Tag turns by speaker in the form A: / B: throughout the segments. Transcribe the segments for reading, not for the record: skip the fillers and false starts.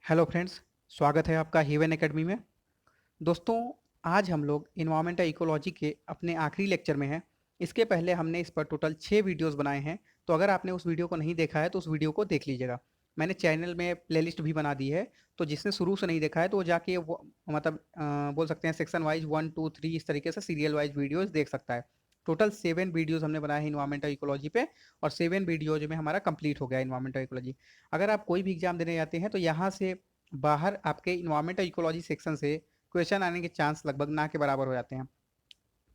A: Hello friends, स्वागत है आपका हेवन एकेडमी में। दोस्तों, आज हम लोग इन्वायरमेंट इकोलॉजी के अपने आखिरी लेक्चर में हैं। इसके पहले हमने इस पर टोटल 6 वीडियोस बनाए हैं। तो अगर आपने उस वीडियो को नहीं देखा है तो उस वीडियो को देख लीजिएगा। मैंने चैनल में प्लेलिस्ट भी बना दी है, तो जिसने शुरू से नहीं देखा है तो वो जाके वो मतलब बोल सकते हैं सेक्शन वाइज 1 2 3 इस तरीके से सीरियल वाइज वीडियोस देख सकता है। टोटल 7 वीडियोस हमने बनाए हैं इन्वायरमेंटल इकोलॉजी पे, और 7 वीडियोज में हमारा कंप्लीट हो गया इन्वायरमेंटल इकोलॉजी। अगर आप कोई भी एग्जाम देने जाते हैं तो यहाँ से बाहर आपके इन्वायरमेंटल इकोलॉजी सेक्शन से क्वेश्चन आने के चांस लगभग ना के बराबर हो जाते हैं।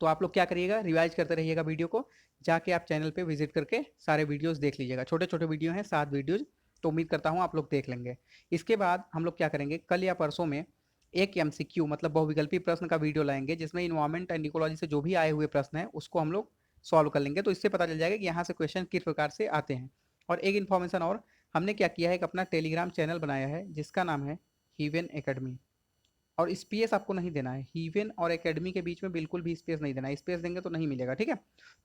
A: तो आप लोग क्या करिएगा, रिवाइज करते रहिएगा वीडियो को। जाके आप चैनल पे विजिट करके सारे वीडियोस देख लीजिएगा। छोटे छोटे वीडियो हैं, 7 वीडियोज, तो उम्मीद करता हूँ आप लोग देख लेंगे। इसके बाद हम लोग क्या करेंगे, कल या परसों में एक एमसीक्यू मतलब बहुविकल्पी प्रश्न का वीडियो लाएंगे, जिसमें इन्वायरमेंट एंड इकोलॉजी से जो भी आए हुए प्रश्न हैं उसको हम लोग सॉल्व कर लेंगे। तो इससे पता चल जाएगा कि यहाँ से क्वेश्चन किस प्रकार से आते हैं। और एक इन्फॉर्मेशन और, हमने क्या किया है, एक अपना टेलीग्राम चैनल बनाया है जिसका नाम है हीवन एकेडमी। और स्पेस आपको नहीं देना है, हीवन और एकेडमी के बीच में बिल्कुल भी स्पेस नहीं देना है। स्पेस देंगे तो नहीं मिलेगा, ठीक है।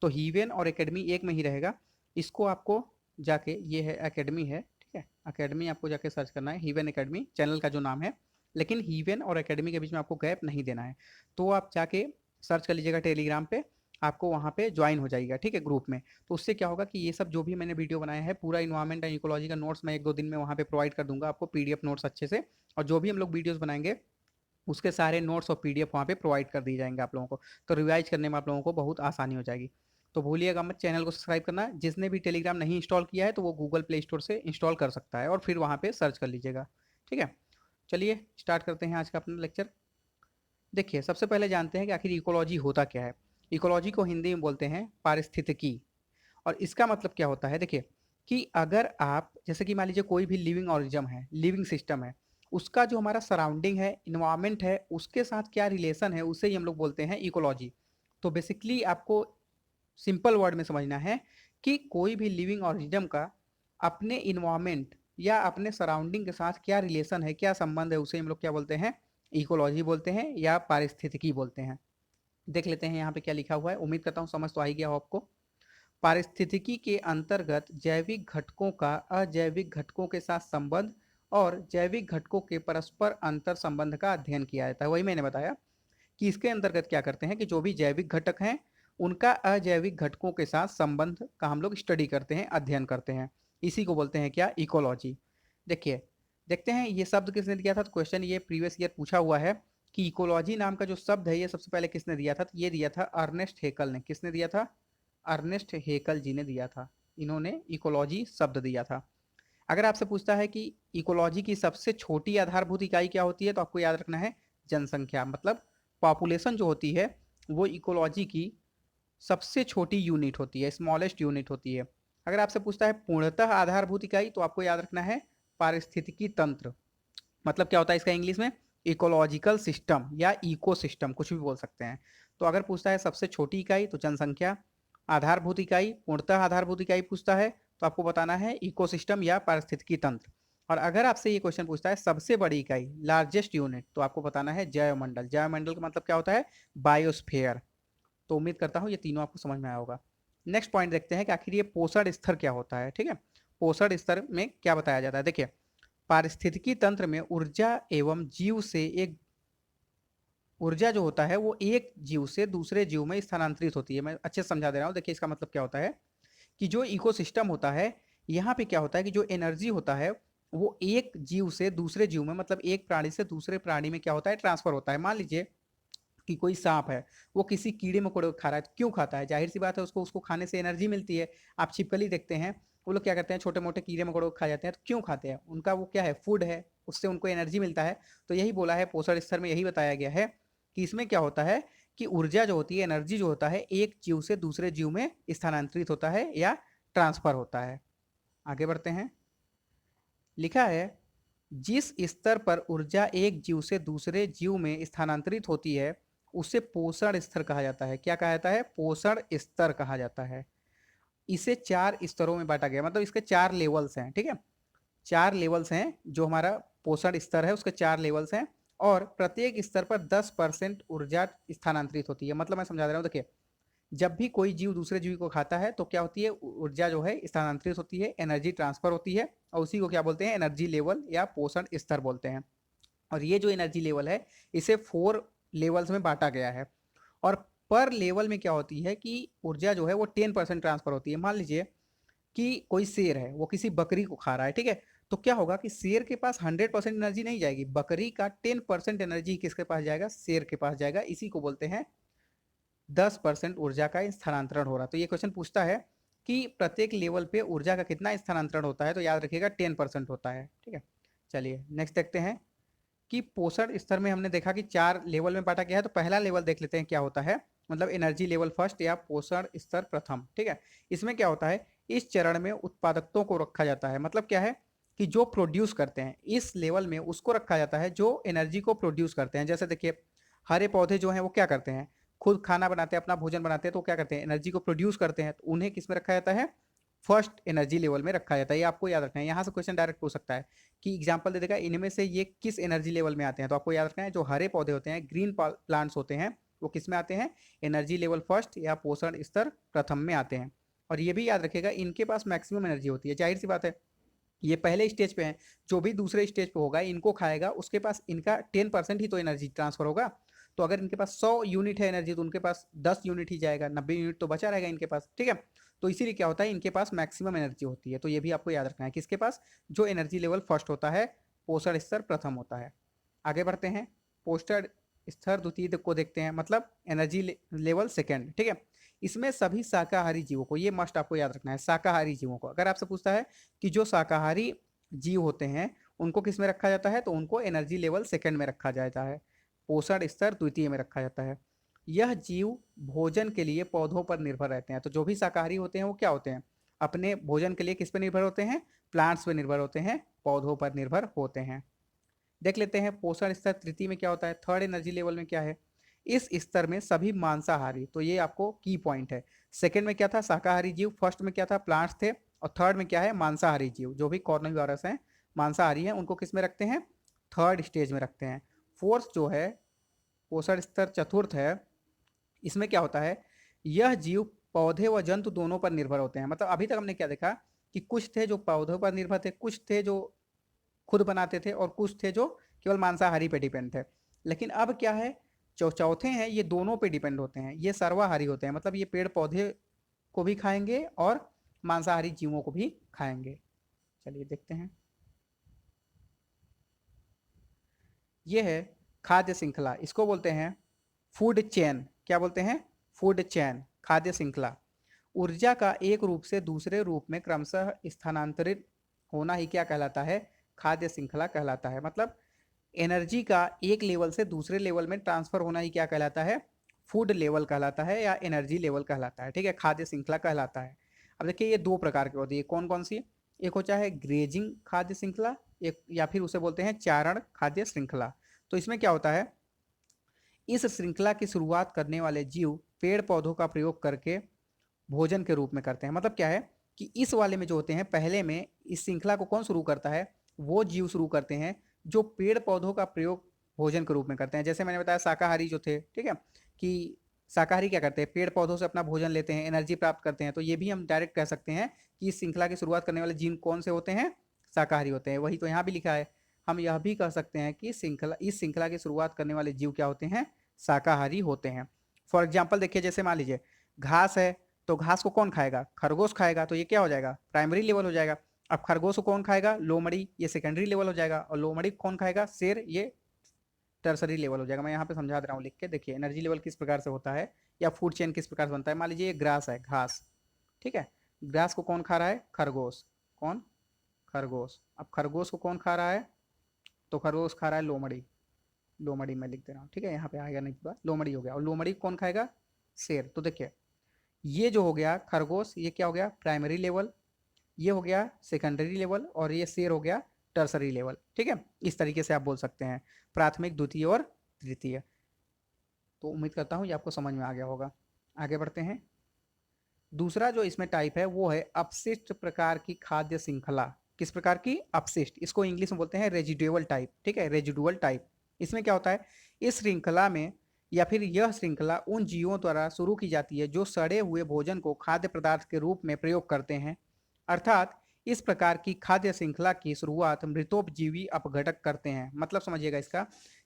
A: तो हीवन और एकेडमी एक में ही रहेगा। इसको आपको जाके, ये है एकेडमी है, ठीक है, एकेडमी आपको जाके सर्च करना है, हीवन एकेडमी चैनल का जो नाम है। लेकिन हीवन और एकेडमी के बीच में आपको गैप नहीं देना है। तो आप जाके सर्च कर लीजिएगा टेलीग्राम पे, आपको वहाँ पे ज्वाइन हो जाएगा, ठीक है, ग्रुप में। तो उससे क्या होगा कि ये सब जो भी मैंने वीडियो बनाया है, पूरा इन्वायरमेंट एंड इकोलॉजी का नोट्स मैं 1 2 दिन में वहाँ पे प्रोवाइड कर दूंगा आपको, पीडीएफ नोट्स अच्छे से। और जो भी हम लोग वीडियोस बनाएंगे उसके सारे नोट्स और पीडीएफ वहाँ पे प्रोवाइड कर दिए जाएंगे आप लोगों को। तो रिवाइज करने में आप लोगों को बहुत आसानी हो जाएगी। तो भूलिएगा मत चैनल को सब्सक्राइब करना। जिसने भी टेलीग्राम नहीं इंस्टॉल किया है तो वो गूगल प्ले स्टोर से इंस्टॉल कर सकता है और फिर वहाँ पे सर्च कर लीजिएगा, ठीक है। चलिए स्टार्ट करते हैं आज का अपना लेक्चर। देखिए, सबसे पहले जानते हैं कि आखिर इकोलॉजी होता क्या है। इकोलॉजी को हिंदी में बोलते हैं पारिस्थितिकी। और इसका मतलब क्या होता है, देखिए, कि अगर आप जैसे कि मान लीजिए कोई भी लिविंग ऑर्गेनिज्म है, लिविंग सिस्टम है, उसका जो हमारा सराउंडिंग है, इन्वायरमेंट है, उसके साथ क्या रिलेशन है, उसे ही हम लोग बोलते हैं इकोलॉजी। तो बेसिकली आपको सिंपल वर्ड में समझना है कि कोई भी लिविंग ऑर्गेनिज्म का अपने इन्वायरमेंट या अपने सराउंडिंग के साथ क्या रिलेशन है, क्या संबंध है, उसे हम लोग क्या बोलते हैं, इकोलॉजी बोलते हैं या पारिस्थितिकी बोलते हैं। देख लेते हैं यहाँ पे क्या लिखा हुआ है। उम्मीद करता हूँ समझ तो आ ही गया हो आपको। पारिस्थितिकी के अंतर्गत जैविक घटकों का अजैविक घटकों के साथ संबंध और जैविक घटकों के परस्पर अंतर संबंध का अध्ययन किया जाता है। वही मैंने बताया कि इसके अंतर्गत क्या करते हैं कि जो भी जैविक घटक हैं उनका अजैविक घटकों के साथ संबंध का हम लोग स्टडी करते हैं, अध्ययन करते हैं। इसी को बोलते हैं क्या, इकोलॉजी। देखिए, देखते हैं ये शब्द किसने दिया था। तो क्वेश्चन ये प्रीवियस ईयर पूछा हुआ है कि इकोलॉजी नाम का जो शब्द है ये सबसे पहले किसने दिया था। तो ये दिया था अर्नेस्ट हेकल ने। किसने दिया था, अर्नेस्ट हेकल जी ने दिया था। इन्होंने इकोलॉजी शब्द दिया था। अगर आपसे पूछता है कि इकोलॉजी की सबसे छोटी आधारभूत इकाई क्या होती है, तो आपको याद रखना है जनसंख्या, मतलब पॉपुलेशन जो होती है वो इकोलॉजी की सबसे छोटी यूनिट होती है, स्मॉलेस्ट यूनिट होती है। अगर आपसे पूछता है पूर्णतः आधारभूत इकाई, तो आपको याद रखना है पारिस्थितिकी तंत्र। मतलब क्या होता है इसका इंग्लिश में, इकोलॉजिकल सिस्टम या इकोसिस्टम, कुछ भी बोल सकते हैं। तो अगर पूछता है सबसे छोटी इकाई तो जनसंख्या, आधारभूत इकाई, पूर्णतः आधारभूत इकाई पूछता है तो आपको बताना है इकोसिस्टम या पारिस्थितिकी तंत्र। और अगर आपसे ये क्वेश्चन पूछता है सबसे बड़ी इकाई, लार्जेस्ट यूनिट, तो आपको बताना है जैवमंडल। जैवमंडल का मतलब क्या होता है, बायोस्फीयर। तो उम्मीद करता हूँ ये तीनों आपको समझ में आया होगा। नेक्स्ट पॉइंट देखते हैं कि आखिर ये पोषण स्तर क्या होता है, ठीक है। पोषण स्तर में क्या बताया जाता है। देखिए, पारिस्थितिकी तंत्र में ऊर्जा एवं जीव से एक ऊर्जा जो होता है वो एक जीव से दूसरे जीव में स्थानांतरित होती है। मैं अच्छे से समझा दे रहा हूँ। देखिए, इसका मतलब क्या होता है कि जो इकोसिस्टम होता है, यहाँ पे क्या होता है कि जो एनर्जी होता है वो एक जीव से दूसरे जीव में, मतलब एक प्राणी से दूसरे प्राणी में क्या होता है, ट्रांसफर होता है। मान लीजिए कि कोई सांप है, वो किसी कीड़े मकोड़े को खा रहा है, तो क्यों खाता है, जाहिर सी बात है उसको उसको खाने से एनर्जी मिलती है। आप छिपकली देखते हैं, वो लोग क्या करते हैं, छोटे मोटे कीड़े मकोड़े को खा जाते हैं। तो क्यों खाते हैं, उनका वो क्या है, फूड है, उससे उनको एनर्जी मिलता है। तो यही बोला है पोषण स्तर में, यही बताया गया है कि इसमें क्या होता है कि ऊर्जा जो होती है, एनर्जी जो होता है, एक जीव से दूसरे जीव में स्थानांतरित होता है या ट्रांसफर होता है। आगे बढ़ते हैं। लिखा है, जिस स्तर पर ऊर्जा एक जीव से दूसरे जीव में स्थानांतरित होती है उसे पोषण स्तर कहा जाता है। क्या कहा जाता है, पोषण स्तर कहा जाता है। इसे 4 स्तरों में बांटा गया, मतलब इसके 4 लेवल्स हैं, ठीक है। 4 लेवल्स हैं, जो हमारा पोषण स्तर है उसके 4 लेवल्स हैं। और प्रत्येक स्तर पर 10% ऊर्जा स्थानांतरित होती है। मतलब मैं समझा दे रहा हूँ। देखिए, जब भी कोई जीव दूसरे जीव को खाता है तो क्या होती है, ऊर्जा जो है स्थानांतरित होती है, एनर्जी ट्रांसफर होती है, और उसी को क्या बोलते हैं, एनर्जी लेवल या पोषण स्तर बोलते हैं। और ये जो एनर्जी लेवल है इसे 4 लेवल्स में बांटा गया है। और पर लेवल में क्या होती है कि ऊर्जा जो है वो 10% ट्रांसफर होती है। मान लीजिए कि कोई शेर है, वो किसी बकरी को खा रहा है, ठीक है, तो क्या होगा कि शेर के पास 100% एनर्जी नहीं जाएगी, बकरी का 10% एनर्जी किसके पास जाएगा, शेर के पास जाएगा। इसी को बोलते हैं 10% ऊर्जा का स्थानांतरण हो रहा। तो ये क्वेश्चन पूछता है कि प्रत्येक लेवल पे ऊर्जा का कितना स्थानांतरण होता है, तो याद रखिएगा 10% होता है, ठीक है। चलिए नेक्स्ट देखते हैं कि पोषण स्तर में हमने देखा कि 4 लेवल में बांटा गया है। तो पहला लेवल देख लेते हैं क्या होता है, मतलब एनर्जी लेवल फर्स्ट या पोषण स्तर प्रथम, ठीक है। इसमें क्या होता है, इस चरण में उत्पादकताओं को रखा जाता है। मतलब क्या है कि जो प्रोड्यूस करते हैं, इस लेवल में उसको रखा जाता है जो एनर्जी को प्रोड्यूस करते हैं। जैसे देखिए हरे पौधे जो हैं वो क्या करते हैं, खुद खाना बनाते हैं, अपना भोजन बनाते हैं, तो क्या करते हैं, एनर्जी को प्रोड्यूस करते हैं, तो उन्हें किस में रखा जाता है, फर्स्ट एनर्जी लेवल में रखा जाता है। ये आपको याद रखना है। यहाँ से क्वेश्चन डायरेक्ट पूछ सकता है कि एग्जाम्पल दे देगा, इनमें से ये किस एनर्जी लेवल में आते हैं। तो आपको याद रखना है जो हरे पौधे होते हैं, ग्रीन प्लांट्स होते हैं, वो किस में आते हैं, एनर्जी लेवल फर्स्ट या पोषण स्तर प्रथम में आते हैं। और ये भी याद रखेगा इनके पास मैक्सिमम एनर्जी होती है। जाहिर सी बात है ये पहले स्टेज पे हैं, जो भी दूसरे स्टेज पे होगा इनको खाएगा, उसके पास इनका 10% ही तो एनर्जी ट्रांसफर होगा। तो अगर इनके पास 100 यूनिट है एनर्जी, तो उनके पास 10 यूनिट ही जाएगा, 90 यूनिट तो बचा रहेगा इनके पास, ठीक है। तो इसीलिए क्या होता है, इनके पास मैक्सिमम एनर्जी होती है। तो ये भी आपको याद रखना है किसके पास, जो एनर्जी लेवल फर्स्ट होता है, पोषण स्तर प्रथम होता है। आगे बढ़ते हैं, पोषण स्तर द्वितीय को देखते हैं, मतलब एनर्जी लेवल सेकेंड, ठीक है। इसमें सभी शाकाहारी जीवों को, ये मस्ट आपको याद रखना है, शाकाहारी जीवों को। अगर आपसे पूछता है कि जो शाकाहारी जीव होते हैं उनको किस में रखा जाता है, तो उनको एनर्जी लेवल सेकंड में रखा जाता है, पोषण स्तर द्वितीय में रखा जाता है। यह जीव भोजन के लिए पौधों पर निर्भर रहते हैं। तो जो भी शाकाहारी होते हैं वो क्या होते हैं, अपने भोजन के लिए किस पर निर्भर होते हैं, प्लांट्स पर निर्भर होते हैं, पौधों पर निर्भर होते हैं। देख लेते हैं पोषण स्तर तृतीय में क्या होता है, थर्ड एनर्जी लेवल में क्या है, इस स्तर में सभी मांसाहारी, तो ये आपको की पॉइंट है। सेकंड में क्या था, शाकाहारी जीव, फर्स्ट में क्या था, प्लांट्स थे, और थर्ड में क्या है, मांसाहारी जीव, जो भी कॉर्निवोरस हैं, मांसाहारी हैं, उनको किस में रखते हैं, थर्ड स्टेज में रखते हैं। फोर्थ जो है पोषण स्तर चतुर्थ है, इसमें क्या होता है, यह जीव पौधे व जंतु दोनों पर निर्भर होते हैं। मतलब अभी तक हमने क्या देखा कि कुछ थे जो पौधों पर निर्भर थे, कुछ थे जो खुद बनाते थे, और कुछ थे जो केवल मांसाहारी पे डिपेंड थे। लेकिन अब क्या है, जो चौथे हैं ये दोनों पे डिपेंड होते हैं, ये सर्वाहारी होते हैं, मतलब ये पेड़ पौधे को भी खाएंगे और मांसाहारी जीवों को भी खाएंगे। चलिए देखते हैं, ये है खाद्य श्रृंखला, इसको बोलते हैं फूड चेन। क्या बोलते हैं, फूड चेन, खाद्य श्रृंखला। ऊर्जा का एक रूप से दूसरे रूप में क्रमशः स्थानांतरित होना ही क्या कहलाता है, खाद्य श्रृंखला कहलाता है। मतलब एनर्जी का एक लेवल से दूसरे लेवल में ट्रांसफर होना ही क्या कहलाता है, फूड लेवल कहलाता है या एनर्जी लेवल कहलाता है, ठीक है, खाद्य श्रृंखला कहलाता है। अब देखिए ये दो प्रकार की होती है, कौन कौन सी, एक होता है ग्रेजिंग खाद्य श्रृंखला, एक या फिर उसे बोलते हैं चारण खाद्य श्रृंखला। तो इसमें क्या होता है, इस श्रृंखला की शुरुआत करने वाले जीव पेड़ पौधों का प्रयोग करके भोजन के रूप में करते हैं। मतलब क्या है कि इस वाले में जो होते हैं, पहले में इस श्रृंखला को कौन शुरू करता है, वो जीव शुरू करते हैं जो पेड़ पौधों का प्रयोग भोजन के रूप में करते हैं। जैसे मैंने बताया शाकाहारी जो थे, ठीक है, कि शाकाहारी क्या करते हैं, पेड़ पौधों से अपना भोजन लेते हैं, एनर्जी प्राप्त करते हैं। तो ये भी हम डायरेक्ट कह सकते हैं कि इस श्रृंखला की शुरुआत करने वाले जीव कौन से होते हैं, शाकाहारी होते हैं। वही तो यहाँ भी लिखा है। हम यह भी कह सकते हैं कि इस श्रृंखला की शुरुआत करने वाले जीव क्या होते हैं, शाकाहारी होते हैं। फॉर एग्जाम्पल देखिए, जैसे मान लीजिए घास है, तो घास को कौन खाएगा, खरगोश खाएगा, तो ये क्या हो जाएगा, प्राइमरी लेवल हो जाएगा। अब खरगोश को कौन खाएगा, लोमड़ी, ये सेकेंडरी लेवल हो जाएगा। और लोमड़ी कौन खाएगा, शेर, ये टर्सरी लेवल हो जाएगा। मैं यहाँ पे समझा दे रहा हूँ लिख के, देखिए एनर्जी लेवल किस प्रकार से होता है या फूड चेन किस प्रकार से बनता है। मान लीजिए ये ग्रास है, घास, ठीक है, ग्रास को कौन खा रहा है, खरगोश, कौन, खरगोश। अब खरगोश को कौन खा रहा है, तो खरगोश खा रहा है लोमड़ी, लोमड़ी मैं लिख दे रहा हूँ, ठीक है, यहाँ पे आएगा नहीं पूरा, लोमड़ी हो गया। और लोमड़ी कौन खाएगा, शेर। तो देखिए ये जो हो गया खरगोश, ये क्या हो गया, प्राइमरी लेवल, ये हो गया सेकेंडरी लेवल, और ये शेर हो गया टर्सरी लेवल, ठीक है। इस तरीके से आप बोल सकते हैं, प्राथमिक, द्वितीय और तृतीय। तो उम्मीद करता हूँ ये आपको समझ में आ गया होगा। आगे बढ़ते हैं, दूसरा जो इसमें टाइप है वो है अपशिष्ट प्रकार की खाद्य श्रृंखला। किस प्रकार की, अपशिष्ट, इसको इंग्लिश में बोलते हैं रेजिडुअल टाइप, ठीक है, रेजिडुअल टाइप। इसमें क्या होता है, इस श्रृंखला में या फिर यह श्रृंखला उन जीवों द्वारा शुरू की जाती है जो सड़े हुए भोजन को खाद्य पदार्थ के रूप में प्रयोग करते हैं। अर्थात इस प्रकार की खाद्य श्रृंखला की शुरुआत मृतोपजीवी अपघटक करते हैं। मतलब समझिएगा इसका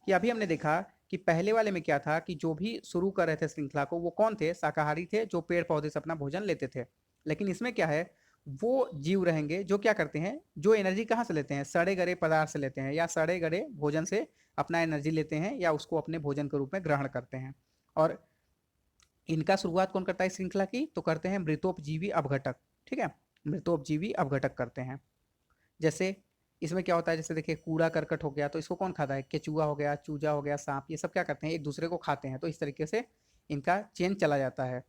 A: कि अभी हमने देखा कि पहले वाले में क्या था कि जो भी शुरू कर रहे थे श्रृंखला को वो कौन थे, शाकाहारी थे जो पेड़ पौधे से अपना भोजन लेते थे। लेकिन इसमें क्या है, वो जीव रहेंगे जो क्या करते हैं, जो एनर्जी कहाँ से लेते हैं, सड़े गले पदार्थ से लेते हैं या सड़े गले भोजन से अपना एनर्जी लेते हैं या उसको अपने भोजन के रूप में ग्रहण करते हैं। और इनका शुरुआत कौन करता है श्रृंखला की, तो करते हैं मृतोपजीवी अपघटक। ठीक है, मृतोपजीवी अपघटक करते हैं। जैसे इसमें क्या होता है, जैसे देखिए कूड़ा करकट हो गया तो इसको कौन खाता है, केचुआ हो गया, चूजा हो गया, सांप, ये सब क्या करते हैं, एक दूसरे को खाते हैं। तो इस तरीके से इनका चेन चला जाता है।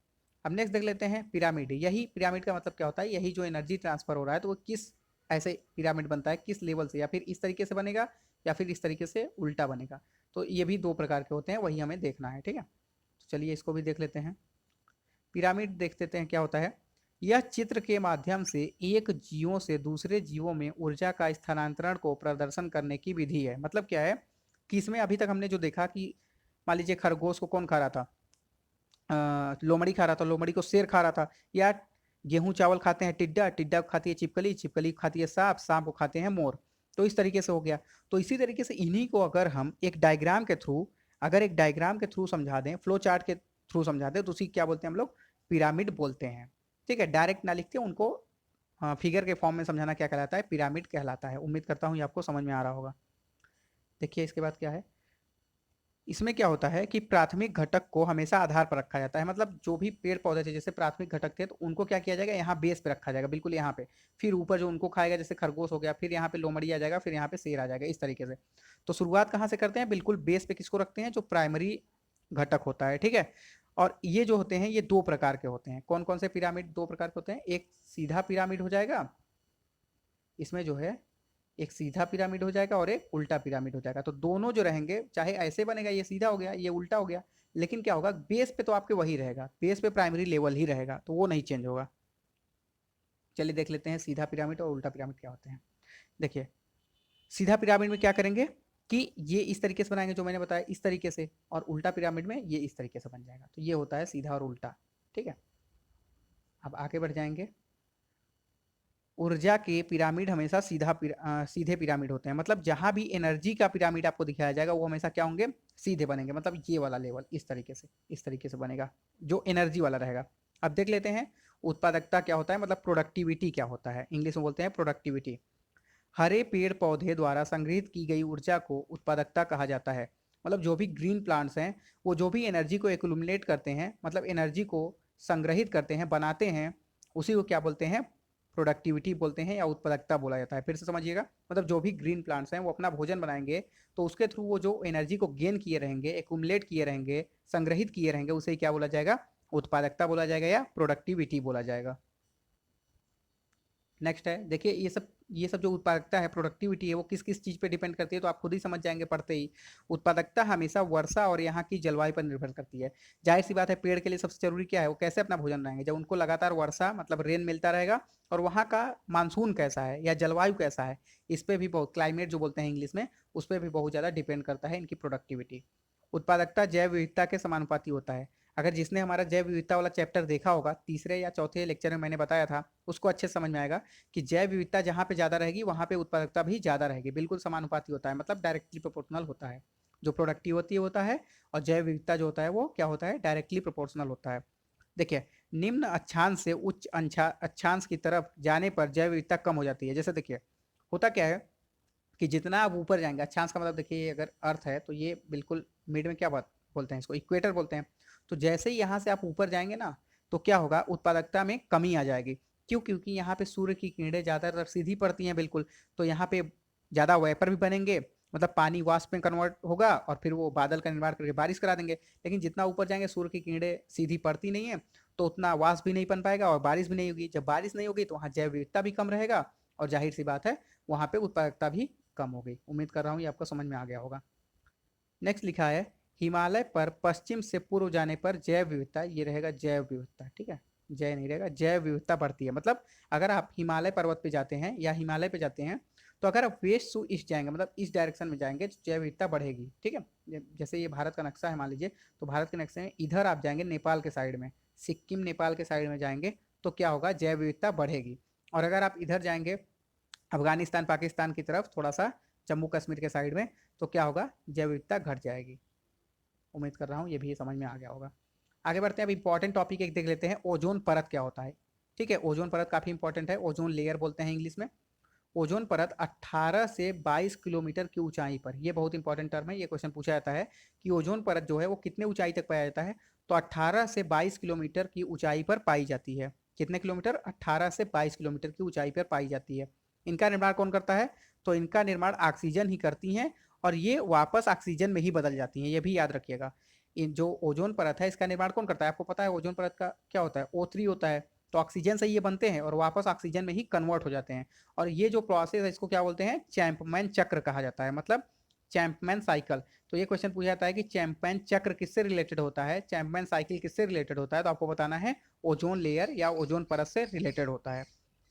A: अब नेक्स्ट देख लेते हैं पिरामिड। यही पिरामिड का मतलब क्या होता है, यही जो एनर्जी ट्रांसफर हो रहा है तो वो किस ऐसे पिरामिड बनता है, किस लेवल से, या फिर इस तरीके से बनेगा या फिर इस तरीके से उल्टा बनेगा। तो ये भी दो प्रकार के होते हैं, वही हमें देखना है। ठीक है, तो चलिए इसको भी देख लेते हैं। पिरामिड देख लेते हैं क्या होता है। यह चित्र के माध्यम से एक जीवों से दूसरे जीवों में ऊर्जा का स्थानांतरण को प्रदर्शन करने की विधि है। मतलब क्या है कि इसमें अभी तक हमने जो देखा कि मान लीजिए खरगोश को कौन खा रहा था, लोमड़ी खा रहा था, लोमड़ी को शेर खा रहा था। या गेहूं चावल खाते हैं टिड्डा, टिड्डा को खाती है छिपकली, छिपकली को खाती है सांप, सांप को खाते हैं मोर। तो इस तरीके से हो गया। तो इसी तरीके से इन्हीं को अगर हम एक डायग्राम के थ्रू, अगर एक डायग्राम के थ्रू समझा दें, फ्लो चार्ट के थ्रू समझा दें, तो उसी क्या बोलते हैं हम लोग, पिरामिड बोलते हैं। ठीक है, डायरेक्ट ना लिखते उनको फिगर के फॉर्म में समझाना क्या कहलाता है, पिरामिड कहलाता है। उम्मीद करता हूँ ये आपको समझ में आ रहा होगा। देखिए इसके बाद क्या है, इसमें क्या होता है कि प्राथमिक घटक को हमेशा आधार पर रखा जाता है। मतलब जो भी पेड़ पौधे थे जैसे प्राथमिक घटक थे तो उनको क्या किया जाएगा, यहाँ बेस पे रखा जाएगा, बिल्कुल यहाँ पे। फिर ऊपर जो उनको खाएगा, जैसे खरगोश हो गया, फिर यहाँ पे लोमड़ी आ जाएगा, फिर यहाँ पे शेर आ जाएगा, इस तरीके से। तो शुरुआत कहाँ से करते हैं, बिल्कुल बेस पे किसको रखते हैं, जो प्राइमरी घटक होता है। ठीक है, और ये जो होते हैं ये दो प्रकार के होते हैं। कौन कौन से पिरामिड दो प्रकार के होते हैं, एक सीधा पिरामिड हो जाएगा, इसमें जो है एक सीधा पिरामिड हो जाएगा और एक उल्टा पिरामिड हो जाएगा। तो दोनों जो रहेंगे, चाहे ऐसे बनेगा, ये सीधा हो गया ये उल्टा हो गया, लेकिन क्या होगा, बेस पे तो आपके वही रहेगा, बेस पे प्राइमरी लेवल ही रहेगा, तो वो नहीं चेंज होगा। चलिए देख लेते हैं सीधा पिरामिड और उल्टा पिरामिड क्या होते हैं। देखिए सीधा पिरामिड में क्या करेंगे कि ये इस तरीके से बनाएंगे जो मैंने बताया, इस तरीके से, और उल्टा पिरामिड में ये इस तरीके से बन जाएगा। तो ये होता है सीधा और उल्टा। ठीक है, अब आगे बढ़ जाएंगे। ऊर्जा के पिरामिड हमेशा सीधे पिरामिड होते हैं। मतलब जहां भी एनर्जी का पिरामिड आपको दिखाया जाएगा वो हमेशा क्या होंगे, सीधे बनेंगे। मतलब ये वाला लेवल इस तरीके से बनेगा जो एनर्जी वाला रहेगा। अब देख लेते हैं उत्पादकता क्या होता है, मतलब प्रोडक्टिविटी क्या होता है, इंग्लिश में बोलते हैं प्रोडक्टिविटी। हरे पेड़ पौधे द्वारा संग्रहित की गई ऊर्जा को उत्पादकता कहा जाता है। मतलब जो भी ग्रीन प्लांट्स हैं वो जो भी एनर्जी को एक्युमुलेट करते हैं, मतलब एनर्जी को संग्रहित करते हैं, बनाते हैं, उसी को क्या बोलते हैं, प्रोडक्टिविटी बोलते हैं या उत्पादकता बोला जाता है। फिर से समझिएगा, मतलब जो भी ग्रीन प्लांट्स हैं वो अपना भोजन बनाएंगे तो उसके थ्रू वो जो एनर्जी को गेन किए रहेंगे, एक्युमुलेट किए रहेंगे, संग्रहित किए रहेंगे, उसे क्या बोला जाएगा, उत्पादकता बोला जाएगा या प्रोडक्टिविटी बोला जाएगा। नेक्स्ट है, देखिए ये सब जो उत्पादकता है, प्रोडक्टिविटी है, वो किस किस चीज़ पे डिपेंड करती है, तो आप खुद ही समझ जाएंगे पढ़ते ही। उत्पादकता हमेशा वर्षा और यहाँ की जलवायु पर निर्भर करती है। जाहिर सी बात है, पेड़ के लिए सबसे जरूरी क्या है, वो कैसे अपना भोजन बनाएंगे, जब उनको लगातार वर्षा मतलब रेन मिलता रहेगा, और वहाँ का मानसून कैसा है या जलवायु कैसा है, इस पर भी बहुत, क्लाइमेट जो बोलते हैं इंग्लिश में, उस पर भी बहुत ज़्यादा डिपेंड करता है इनकी प्रोडक्टिविटी। उत्पादकता जैव विविधता के समानुपाती होता है। अगर जिसने हमारा जैव विविधता वाला चैप्टर देखा होगा, तीसरे या चौथे लेक्चर में मैंने बताया था, उसको अच्छे से समझ में आएगा कि जैव विविधता जहाँ पे ज़्यादा रहेगी वहाँ पे उत्पादकता भी ज़्यादा रहेगी। बिल्कुल समानुपाती होता है, मतलब डायरेक्टली प्रोपोर्शनल होता है। जो प्रोडक्टिविटी होता है और जैव विविधता जो होता है वो क्या होता है, डायरेक्टली प्रोपोर्शनल होता है। देखिए निम्न अक्षांश से उच्च अक्षांश की तरफ जाने पर जैव विविधता कम हो जाती है। जैसे देखिए होता क्या है कि जितना आप ऊपर जाएंगे, अक्षांश का मतलब देखिए अगर अर्थ है तो ये बिल्कुल मिड में क्या बात बोलते हैं, इसको इक्वेटर बोलते हैं। तो जैसे ही यहाँ से आप ऊपर जाएंगे ना, तो क्या होगा, उत्पादकता में कमी आ जाएगी। क्यों, क्योंकि यहाँ पे सूर्य की किरणें ज़्यादातर सीधी पड़ती हैं बिल्कुल, तो यहाँ पे ज़्यादा वेपर भी बनेंगे, मतलब पानी वाष्प में कन्वर्ट होगा और फिर वो बादल का निर्माण करके बारिश करा देंगे। लेकिन जितना ऊपर जाएंगे सूर्य की किरणें सीधी पड़ती नहीं है, तो उतना वाष्प भी नहीं बन पाएगा और बारिश भी नहीं होगी। जब बारिश नहीं होगी तो वहाँ जैव विविधता भी कम रहेगा, और जाहिर सी बात है वहाँ पे उत्पादकता भी कम हो गई। उम्मीद कर रहा हूँ ये आपको समझ में आ गया होगा। नेक्स्ट लिखा है, हिमालय पर पश्चिम से पूर्व जाने पर जैव विविधता, ये रहेगा जैव विविधता, ठीक है, जय नहीं रहेगा, जैव विविधता बढ़ती है। मतलब अगर आप हिमालय पर्वत पे जाते हैं या हिमालय पे जाते हैं तो अगर आप वेस्ट टू ईस्ट जाएंगे, मतलब इस डायरेक्शन में जाएंगे, तो जैव विविधता बढ़ेगी। ठीक है, जैसे ये भारत का नक्शा है मान लीजिए, तो भारत के नक्शे में इधर आप जाएंगे नेपाल के साइड में, सिक्किम नेपाल के साइड में जाएंगे, तो क्या होगा, जैव विविधता बढ़ेगी। और अगर आप इधर जाएंगे अफगानिस्तान पाकिस्तान की तरफ, थोड़ा सा जम्मू कश्मीर के साइड में, तो क्या होगा, जैव विविधता घट जाएगी। उम्मीद कर रहा हूँ ये भी समझ में आ गया होगा। आगे बढ़ते हैं, अब इंपॉर्टेंट टॉपिक एक देख लेते हैं, ओजोन परत क्या होता है। ठीक है, ओजोन परत काफी इंपॉर्टेंट है, ओजोन लेयर बोलते हैं इंग्लिश में। ओजोन परत 18 से 22 किलोमीटर की ऊंचाई पर, ये बहुत इंपॉर्टेंट टर्म है, ये क्वेश्चन पूछा जाता है कि ओजोन परत जो है वो कितने ऊंचाई तक पाया जाता है, तो 18 से 22 किलोमीटर की ऊंचाई पर पाई जाती है। कितने किलोमीटर, 18 से 22 किलोमीटर की ऊंचाई पर पाई जाती है। इनका निर्माण कौन करता है, तो इनका निर्माण ऑक्सीजन ही करती हैं, और ये वापस ऑक्सीजन में ही बदल जाती हैं, ये भी याद रखिएगा। इन जो ओजोन परत है इसका निर्माण कौन करता है, आपको पता है ओजोन परत का क्या होता है, O3 होता है, तो ऑक्सीजन से ये बनते हैं और वापस ऑक्सीजन में ही कन्वर्ट हो जाते हैं। और ये जो प्रोसेस है इसको क्या बोलते हैं, चैंपमैन चक्र कहा जाता है, मतलब चैंपमैन साइकिल। तो ये क्वेश्चन पूछा जाता है कि चैंपमैन चक्र किससे रिलेटेड होता है, चैंपमैन साइकिल किससे रिलेटेड होता है, तो आपको बताना है ओजोन लेयर या ओजोन परत से रिलेटेड होता है।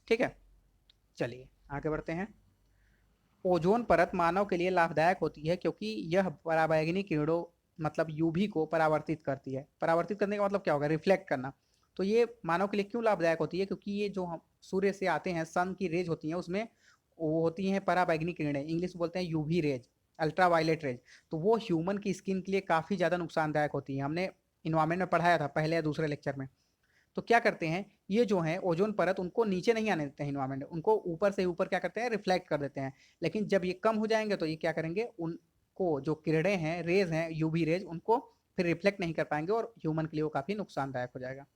A: ठीक है, चलिए आगे बढ़ते हैं। ओजोन परत मानव के लिए लाभदायक होती है क्योंकि यह पराबैंगनी किरणों, मतलब यूवी को परावर्तित करती है। परावर्तित करने का मतलब क्या होगा, रिफ्लेक्ट करना। तो ये मानव के लिए क्यों लाभदायक होती है, क्योंकि ये जो हम सूर्य से आते हैं, सन की रेज होती हैं, उसमें वो होती हैं पराबैंगनी किरणें, इंग्लिश में बोलते हैं UV rays, ultra violet rays. तो वो ह्यूमन की स्किन के लिए काफ़ी ज़्यादा नुकसानदायक होती है, हमने इन्वायरमेंट में पढ़ाया था पहले या दूसरे लेक्चर में। तो क्या करते हैं, ये जो है ओजोन परत उनको नीचे नहीं आने देते हैं इन्वायरमेंट, उनको ऊपर से ऊपर क्या करते हैं, रिफ्लेक्ट कर देते हैं। लेकिन जब ये कम हो जाएंगे तो ये क्या करेंगे, उनको जो किरणें हैं, रेज हैं, यूवी रेज, उनको फिर रिफ्लेक्ट नहीं कर पाएंगे और ह्यूमन के लिए वो काफ़ी नुकसानदायक हो जाएगा।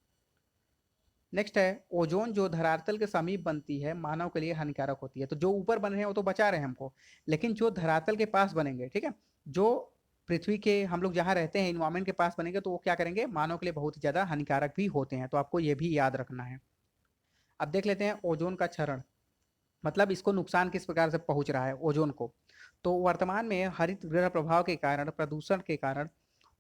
A: नेक्स्ट है, ओजोन जो धरातल के समीप बनती है मानव के लिए हानिकारक होती है। तो जो ऊपर बन रहे हैं वो तो बचा रहे हैं हमको, लेकिन जो धरातल के पास बनेंगे, ठीक है, जो पृथ्वी के हम लोग जहाँ रहते हैं इन्वायरमेंट के पास बनेंगे, तो वो क्या करेंगे, मानव के लिए बहुत ही ज़्यादा हानिकारक भी होते हैं, तो आपको ये भी याद रखना है। अब देख लेते हैं ओजोन का क्षरण, मतलब इसको नुकसान किस प्रकार से पहुंच रहा है ओजोन को। तो वर्तमान में हरित गृह प्रभाव के कारण, प्रदूषण के कारण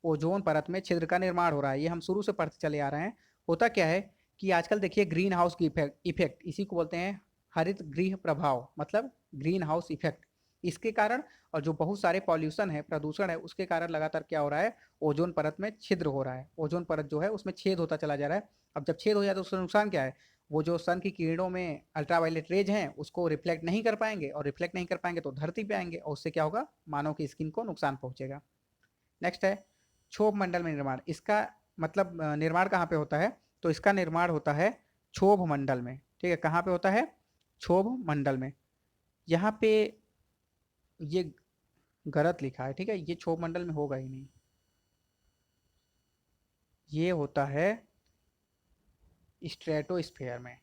A: ओजोन परत में छिद्र का निर्माण हो रहा है, ये हम शुरू से पढ़ते चले आ रहे हैं। होता क्या है कि आजकल देखिए ग्रीन हाउस की इफेक्ट, इसी को बोलते हैं हरित गृह प्रभाव, मतलब ग्रीन हाउस इफेक्ट। इसके कारण और जो बहुत सारे पॉल्यूशन है, प्रदूषण है, उसके कारण लगातार क्या हो रहा है, ओजोन परत में छिद्र हो रहा है, ओजोन परत जो है उसमें छेद होता चला जा रहा है। अब जब छेद हो जाए तो उसका नुकसान क्या है, वो जो सन की किरणों में अल्ट्रावायलेट रेज हैं उसको रिफ्लेक्ट नहीं कर पाएंगे, और रिफ्लेक्ट नहीं कर पाएंगे तो धरती पे आएंगे, और उससे क्या होगा, मानव की स्किन को नुकसान पहुंचेगा। नेक्स्ट है क्षोभ मंडल में निर्माण, इसका मतलब निर्माण कहाँ पे होता है, तो इसका निर्माण होता है क्षोभ मंडल में। ठीक है, कहाँ पे होता है, क्षोभ मंडल में। यहाँ पे ये गलत लिखा है, ठीक है, ये क्षोभ मंडल में होगा ही नहीं, ये होता है स्ट्रेटोस्फेयर में,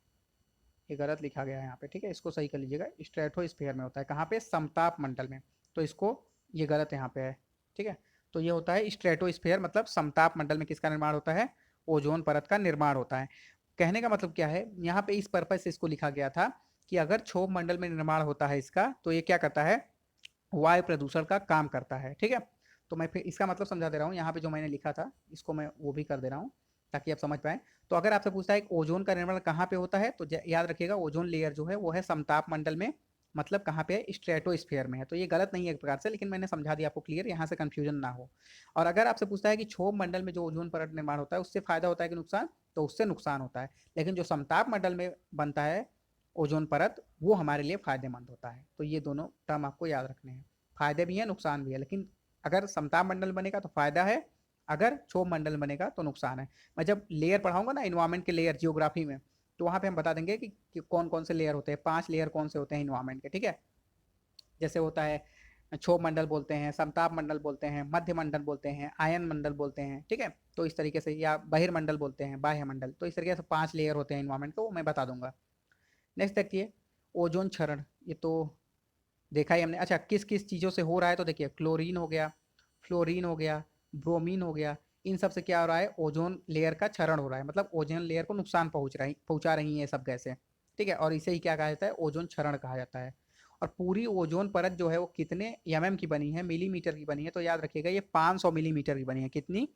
A: ये गलत लिखा गया है यहाँ पे, ठीक है, इसको सही कर लीजिएगा। स्ट्रेटोस्फेयर में होता है, कहाँ पे, समताप मंडल में, तो इसको, ये गलत यहाँ पे है। ठीक है, तो ये होता है स्ट्रेटोस्फेयर, मतलब समताप मंडल में किसका निर्माण होता है, ओजोन परत का निर्माण होता है। कहने का मतलब क्या है, यहाँ पे इस पर्पज से इसको लिखा गया था कि अगर क्षोभ मंडल में निर्माण होता है इसका, तो ये क्या करता है, वायु प्रदूषण का काम करता है। ठीक है, तो मैं फिर इसका मतलब समझा दे रहा हूँ, यहाँ पे जो मैंने लिखा था इसको मैं वो भी कर दे रहा हूँ ताकि आप समझ पाएं। तो अगर आपसे पूछता है कि ओजोन का निर्माण कहाँ पे होता है, तो याद रखिएगा ओजोन लेयर जो है वो है समताप मंडल में, मतलब कहाँ पे है, स्ट्रेटोस्फेयर में है। तो ये गलत नहीं है एक प्रकार से, लेकिन मैंने समझा दिया आपको क्लियर, यहाँ से कंफ्यूजन ना हो। और अगर आपसे पूछता है कि क्षोभ मंडल में जो ओजोन परत निर्माण होता है उससे फायदा होता है कि नुकसान, तो उससे नुकसान होता है। लेकिन जो समताप मंडल में बनता है ओजोन परत, वो हमारे लिए फायदेमंद होता है। तो ये दोनों टर्म आपको याद रखने हैं, फायदे भी हैं नुकसान भी है, लेकिन अगर समताप मंडल बनेगा तो फायदा है, अगर क्षोभ मंडल बनेगा तो नुकसान है। मैं जब लेयर पढ़ाऊंगा ना, इन्वायरमेंट के लेयर जियोग्राफी में, तो वहाँ पे हम बता देंगे कि कौन कौन से लेयर होते हैं, 5 लेयर कौन से होते हैं इन्वायरमेंट के। ठीक है, जैसे होता है क्षोभ मंडल बोलते हैं, समताप मंडल बोलते हैं, मध्य मंडल बोलते हैं, आयन मंडल बोलते हैं। ठीक है, तो इस तरीके से, या बहिर्मंडल बोलते हैं, बाह्य मंडल, तो इस तरीके से 5 लेयर होते हैं इन्वायरमेंट को, वो मैं बता दूंगा। नेक्स्ट देखिए, ओजोन क्षरण, ये तो देखा ही हमने। अच्छा, किस किस चीज़ों से हो रहा है, तो देखिए क्लोरीन हो गया, फ्लोरीन हो गया, ब्रोमीन हो गया, इन सब से क्या हो रहा है, ओजोन लेयर का क्षरण हो रहा है, मतलब ओजोन लेयर को नुकसान पहुंचा रही है ये सब गैसें। ठीक है, और इसे ही क्या कहा जाता है, ओजोन क्षरण कहा जाता है। और पूरी ओजोन परत जो है वो कितने की बनी है, मिलीमीटर की बनी है, तो याद रखिएगा ये 500 मिलीमीटर की बनी है। कितनी,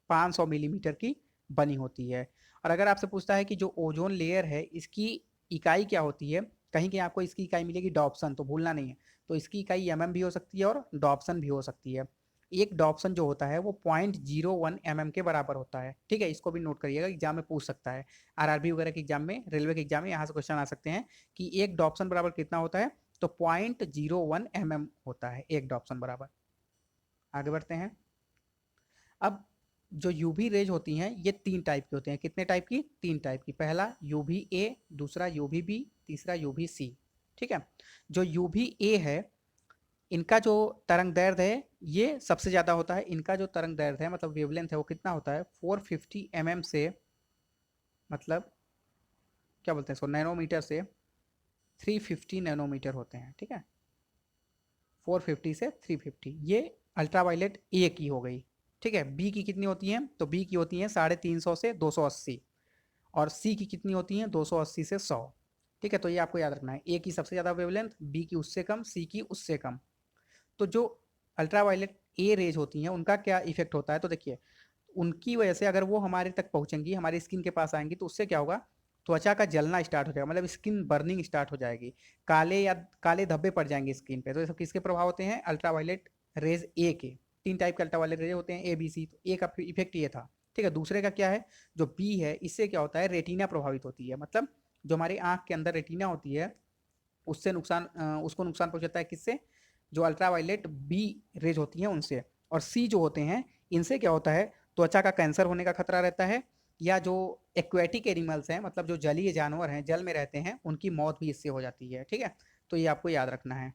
A: 500 मिलीमीटर की बनी होती है। और अगर आपसे पूछता है कि जो ओजोन लेयर है इसकी इकाई क्या होती है, कहीं कहीं आपको इसकी इकाई मिलेगी डॉप्सन, तो भूलना नहीं है। तो इसकी इकाई भी हो सकती है और डॉप्सन भी हो सकती है। एक डॉप्सन जो होता है वो 0.01 के बराबर होता है। ठीक है, इसको भी नोट करिएगा, एग्जाम में पूछ सकता है। आरआरबी वगैरह के एग्जाम में, रेलवे के एग्जाम में यहाँ से क्वेश्चन आ सकते हैं कि एक डॉप्सन बराबर कितना होता है, तो 0.01 होता है एक डॉप्सन बराबर। आगे बढ़ते हैं। अब जो यूवी रेज होती हैं ये 3 टाइप की होती हैं। कितने टाइप की? 3 टाइप की। पहला यूवी ए, दूसरा यूवी बी, तीसरा यूवी सी। ठीक है, जो यूवी ए है इनका जो तरंग दैर्ध्य है ये सबसे ज़्यादा होता है। इनका जो तरंग दैर्ध्य है मतलब वेवलेंथ है वो कितना होता है, 450 से, मतलब क्या बोलते हैं इसको, नैनोमीटर से 350 नैनोमीटर होते हैं। ठीक है, 450 से 350, ये अल्ट्रावायलेट ए की हो गई। ठीक है, बी की कितनी होती है, तो बी की होती है 350 से 280, और सी की कितनी होती है 280 से 100। ठीक है, तो ये आपको याद रखना है, ए की सबसे ज़्यादा वेवलेंथ, बी की उससे कम, सी की उससे कम। तो जो अल्ट्रावायलेट ए रेज होती हैं उनका क्या इफेक्ट होता है, तो देखिए उनकी वजह से अगर वो हमारे तक पहुंचेंगी, हमारी स्किन के पास आएंगी, तो उससे क्या होगा, त्वचा का जलना स्टार्ट हो जाएगा, मतलब स्किन बर्निंग स्टार्ट हो जाएगी, काले धब्बे पड़ जाएंगे स्किन पे। तो ये सब किसके प्रभाव होते हैं, अल्ट्रावायलेट रेज ए के। 3 टाइप के अल्ट्रावायलेट रेज होते हैं, ए बी सी। तो ए का इफेक्ट ये था। ठीक है, दूसरे का क्या है, जो बी है, इससे क्या होता है, रेटिना प्रभावित होती है, मतलब जो हमारी आंख के अंदर रेटिना होती है उससे नुकसान, उसको नुकसान पहुंचाता है। किससे, जो अल्ट्रावायलेट बी रेज होती हैं उनसे। और सी जो होते हैं इनसे क्या होता है, त्वचा का कैंसर होने का खतरा रहता है, या जो एक्वेटिक एनिमल्स हैं, मतलब जो जलीय जानवर हैं, जल में रहते हैं, उनकी मौत भी इससे हो जाती है। ठीक है, तो ये आपको याद रखना है।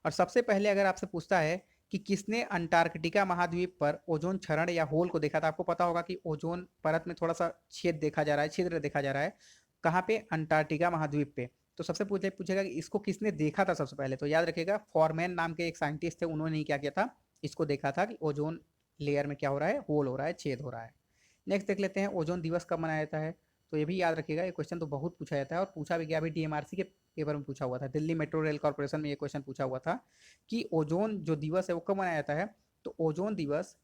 A: और सबसे पहले अगर आपसे पूछता है कि किसने अंटार्कटिका महाद्वीप पर ओजोन क्षरण या होल को देखा था, आपको पता होगा कि ओजोन परत में थोड़ा सा छेद देखा जा रहा है, छिद्र देखा जा रहा है। कहाँ पे, अंटार्कटिका महाद्वीप पे। तो सबसे पूछेगा कि इसको किसने देखा था सबसे पहले, तो याद रखिएगा फॉरमैन नाम के एक साइंटिस्ट थे, उन्होंने ही क्या किया था, इसको देखा था कि ओजोन लेयर में क्या हो रहा है, होल हो रहा है, छेद हो रहा है। नेक्स्ट देख लेते हैं, ओजोन दिवस कब मनाया जाता है। तो ये भी याद रखिएगा, ये क्वेश्चन तो बहुत पूछा जाता है और पूछा भी गया, अभी डीएमआरसी के पेपर में पूछा हुआ था, दिल्ली मेट्रो रेल कॉर्पोरेशन में ये क्वेश्चन पूछा हुआ था कि ओजोन जो दिवस है वो कब मनाया जाता है। तो ओजोन दिवस,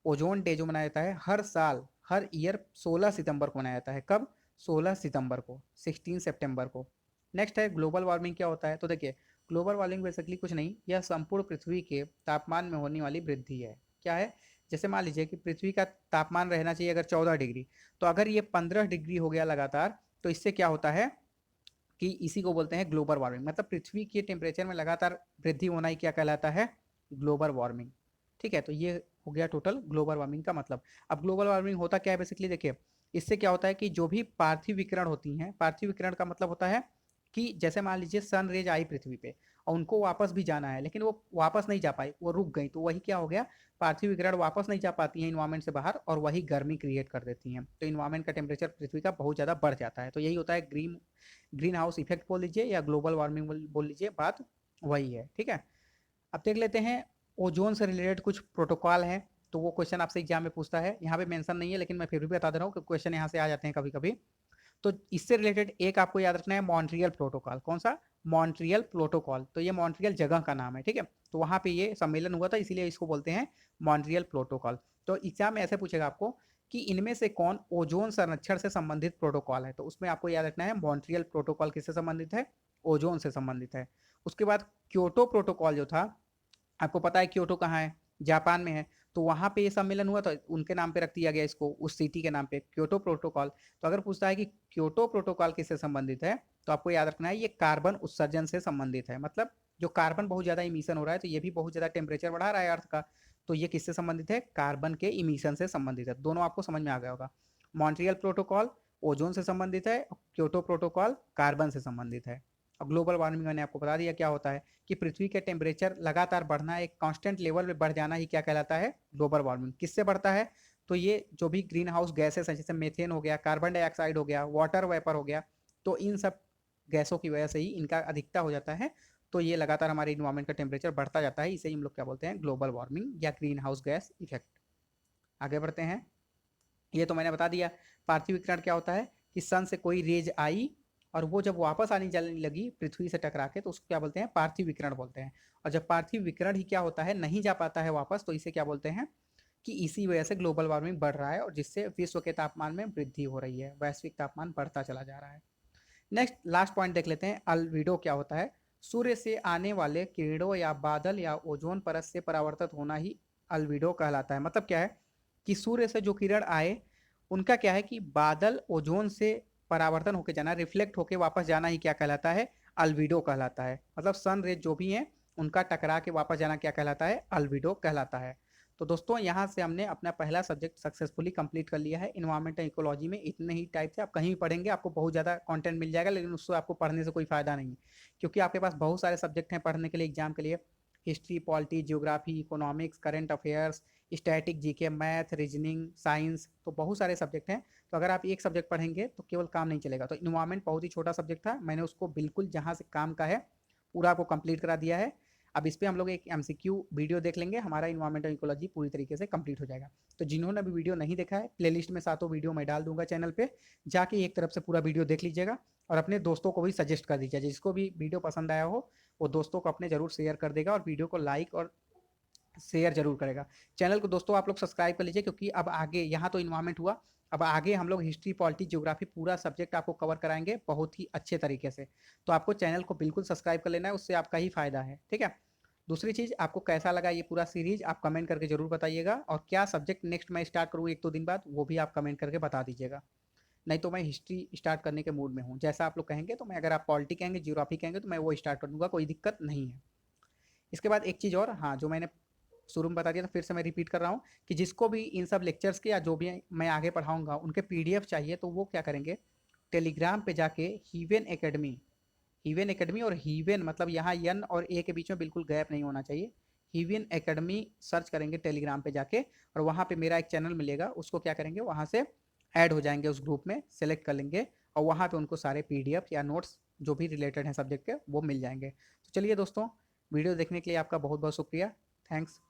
A: ओजोन डे जो मनाया जाता है हर साल, हर ईयर 16 सितंबर को मनाया जाता है। कब, 16 सितंबर को, 16 सितंबर को। नेक्स्ट है ग्लोबल वार्मिंग क्या होता है, तो देखिए ग्लोबल वार्मिंग बेसिकली कुछ नहीं, यह संपूर्ण पृथ्वी के तापमान में होने वाली वृद्धि है। क्या है, जैसे मान लीजिए कि पृथ्वी का तापमान रहना चाहिए अगर 14 डिग्री, तो अगर ये 15 डिग्री हो गया लगातार, तो इससे क्या होता है कि इसी को बोलते हैं ग्लोबल वार्मिंग। मतलब पृथ्वी के टेम्परेचर में लगातार वृद्धि होना ही क्या कहलाता है, ग्लोबल वार्मिंग। ठीक है, तो ये हो गया टोटल ग्लोबल वार्मिंग का मतलब। अब ग्लोबल वार्मिंग होता क्या है बेसिकली, देखिए इससे क्या होता है कि जो भी पार्थिव विकिरण होती हैं, पार्थिव विकिरण का मतलब होता है कि जैसे मान लीजिए सन रेज आई पृथ्वी पे और उनको वापस भी जाना है, लेकिन वो वापस नहीं जा पाई, वो रुक गई, तो वही क्या हो गया, पार्थिव विकिरण वापस नहीं जा पाती हैं इन्वायरमेंट से बाहर, और वही गर्मी क्रिएट कर देती हैं। तो इन्वायरमेंट का टेम्परेचर पृथ्वी का बहुत ज़्यादा बढ़ जाता है। तो यही होता है ग्रीन हाउस इफेक्ट बोल लीजिए या ग्लोबल वार्मिंग बोल लीजिए, बात वही है। ठीक है, अब देख लेते हैं ओजोन से रिलेटेड कुछ प्रोटोकॉल हैं। तो वो क्वेश्चन आपसे एग्जाम में पूछता है, यहाँ पे मेंशन नहीं है लेकिन मैं फिर भी बता दे रहा हूँ कि क्वेश्चन यहाँ से आ जाते हैं कभी कभी। तो इससे रिलेटेड एक आपको याद रखना है, मॉन्ट्रियल प्रोटोकॉल। कौन सा, मॉन्ट्रियल प्रोटोकॉल। तो ये मॉन्ट्रियल जगह का नाम है। ठीक है, तो वहाँ पे ये सम्मेलन हुआ था, इसीलिए इसको बोलते हैं मॉन्ट्रियल प्रोटोकॉल। तो एग्जाम में ऐसे पूछेगा आपको कि इनमें से कौन ओजोन संरक्षण से संबंधित प्रोटोकॉल है, तो उसमें आपको याद रखना है मॉन्ट्रियल प्रोटोकॉल किससे संबंधित है, ओजोन से संबंधित है। उसके बाद क्योटो प्रोटोकॉल जो था, आपको पता है क्योटो कहाँ है, जापान में है। तो वहाँ पे ये सम्मेलन हुआ था, उनके नाम पे रख दिया गया इसको, उस सिटी के नाम पे, क्योटो प्रोटोकॉल। तो अगर पूछता है कि क्योटो प्रोटोकॉल किससे संबंधित है, तो आपको याद रखना है ये कार्बन उत्सर्जन से संबंधित है। मतलब जो कार्बन बहुत ज़्यादा इमिशन हो रहा है, तो ये भी बहुत ज़्यादा टेम्परेचर बढ़ा रहा है अर्थ का, तो ये किससे संबंधित है, कार्बन के इमिशन से संबंधित है। दोनों आपको समझ में आ गया होगा, मॉन्ट्रियल प्रोटोकॉल ओजोन से संबंधित है, क्योटो प्रोटोकॉल कार्बन से संबंधित है। अब ग्लोबल वार्मिंग मैंने आपको बता दिया क्या होता है, कि पृथ्वी के टेम्परेचर लगातार बढ़ना, एक कांस्टेंट लेवल पे बढ़ जाना ही क्या कहलाता है, ग्लोबल वार्मिंग। किससे बढ़ता है, तो ये जो भी ग्रीन हाउस गैसेस हैं, जैसे मेथेन हो गया, कार्बन डाइऑक्साइड हो गया, वाटर वेपर हो गया, तो इन सब गैसों की वजह से ही इनका अधिकता हो जाता है। तो ये लगातार हमारे इन्वायरमेंट का टेम्परेचर बढ़ता जाता है, इसे हम लोग क्या बोलते हैं, ग्लोबल वार्मिंग या ग्रीन हाउस गैस इफेक्ट। आगे बढ़ते हैं, ये तो मैंने बता दिया। पार्थिव विकिरण क्या होता है कि सन से कोई रेज आई और वो जब वापस आने जाने लगी पृथ्वी से टकरा के, तो उसको क्या बोलते हैं, पार्थिव विकिरण बोलते हैं। और जब पार्थिव विकिरण ही क्या होता है, नहीं जा पाता है वापस, तो इसे क्या बोलते हैं, कि इसी वजह से ग्लोबल वार्मिंग बढ़ रहा है और जिससे विश्व के तापमान में वृद्धि हो रही है, वैश्विक तापमान बढ़ता चला जा रहा है। नेक्स्ट लास्ट पॉइंट देख लेते हैं, अल्बिडो क्या होता है। सूर्य से आने वाले किरणों या बादल या ओजोन परत से परावर्तित होना ही अल्बिडो कहलाता है। मतलब क्या है कि सूर्य से जो किरण आए उनका क्या है कि बादल ओजोन से परावर्तन होकर जाना, रिफ्लेक्ट होकर वापस जाना ही क्या कहलाता है, अल्बिडो कहलाता है। मतलब सन रेज जो भी हैं उनका टकरा के वापस जाना क्या कहलाता है, अल्बिडो कहलाता है। तो दोस्तों यहाँ से हमने अपना पहला सब्जेक्ट सक्सेसफुली कंप्लीट कर लिया है। इन्वायरमेंट एंड इकोलॉजी में इतने ही टाइप से आप कहीं भी पढ़ेंगे आपको बहुत ज़्यादा कंटेंट मिल जाएगा, लेकिन उससे आपको पढ़ने से कोई फायदा नहीं है, क्योंकि आपके पास बहुत सारे सब्जेक्ट हैं पढ़ने के लिए एग्जाम के लिए। History, polity, geography, economics, current affairs, static, GK, math, reasoning, science, तो बहुत सारे सब्जेक्ट हैं। तो अगर आप एक सब्जेक्ट पढ़ेंगे तो केवल काम नहीं चलेगा। तो इन्वायरमेंट बहुत ही छोटा सब्जेक्ट था, मैंने उसको बिल्कुल जहाँ से काम का है पूरा आपको कंप्लीट करा दिया है। अब इस पर हम लोग एक एमसीक्यू वीडियो देख लेंगे, हमारा इन्वायरमेंटल इकोलॉजी पूरी तरीके से कंप्लीट हो जाएगा। तो जिन्होंने अभी वीडियो नहीं देखा है, प्लेलिस्ट में सातों वीडियो मैं डाल दूंगा चैनल पे, जाके एक तरफ से पूरा वीडियो देख लीजिएगा और अपने दोस्तों को भी सजेस्ट कर दीजिए। जिसको भी वीडियो पसंद आया हो वो दोस्तों को अपने जरूर शेयर कर देगा और वीडियो को लाइक और शेयर जरूर करेगा। चैनल को दोस्तों आप लोग सब्सक्राइब कर लीजिए, क्योंकि अब आगे यहाँ तो इन्वायरमेंट हुआ, अब आगे हम लोग हिस्ट्री, पॉलिटी, ज्योग्राफी पूरा सब्जेक्ट आपको कवर कराएंगे बहुत ही अच्छे तरीके से। तो आपको चैनल को बिल्कुल सब्सक्राइब कर लेना है, उससे आपका ही फायदा है, ठीक है। दूसरी चीज़, आपको कैसा लगा ये पूरा सीरीज आप कमेंट करके जरूर बताइएगा, और क्या सब्जेक्ट नेक्स्ट मैं स्टार्ट करूँ एक दो दिन बाद वो भी आप कमेंट करके बता दीजिएगा। नहीं तो मैं हिस्ट्री स्टार्ट करने के मूड में हूँ, जैसा आप लोग कहेंगे। तो मैं, अगर आप पॉलिटी कहेंगे, ज्योग्राफी कहेंगे, तो मैं वो स्टार्ट कर दूंगा, कोई दिक्कत नहीं है। इसके बाद एक चीज़ और, हाँ, जो मैंने शुरू में बता दिया था फिर से मैं रिपीट कर रहा हूँ, कि जिसको भी इन सब लेक्चर्स के या जो भी मैं आगे पढ़ाऊंगा उनके पीडीएफ चाहिए, तो वो क्या करेंगे, टेलीग्राम पे जाके हीवेन एकेडमी, हीवेन एकेडमी, और हीवेन मतलब यहाँ यन और ए के बीच में बिल्कुल गैप नहीं होना चाहिए, हीवेन एकेडमी सर्च करेंगे टेलीग्राम पे जाके, और वहाँ पे मेरा एक चैनल मिलेगा, उसको क्या करेंगे, वहाँ से ऐड हो जाएंगे उस ग्रुप में, सेलेक्ट कर लेंगे, और वहाँ पे उनको सारे पीडीएफ या नोट्स जो भी रिलेटेड हैं सब्जेक्ट के वो मिल जाएंगे। तो चलिए दोस्तों, वीडियो देखने के लिए आपका बहुत बहुत शुक्रिया। थैंक्स।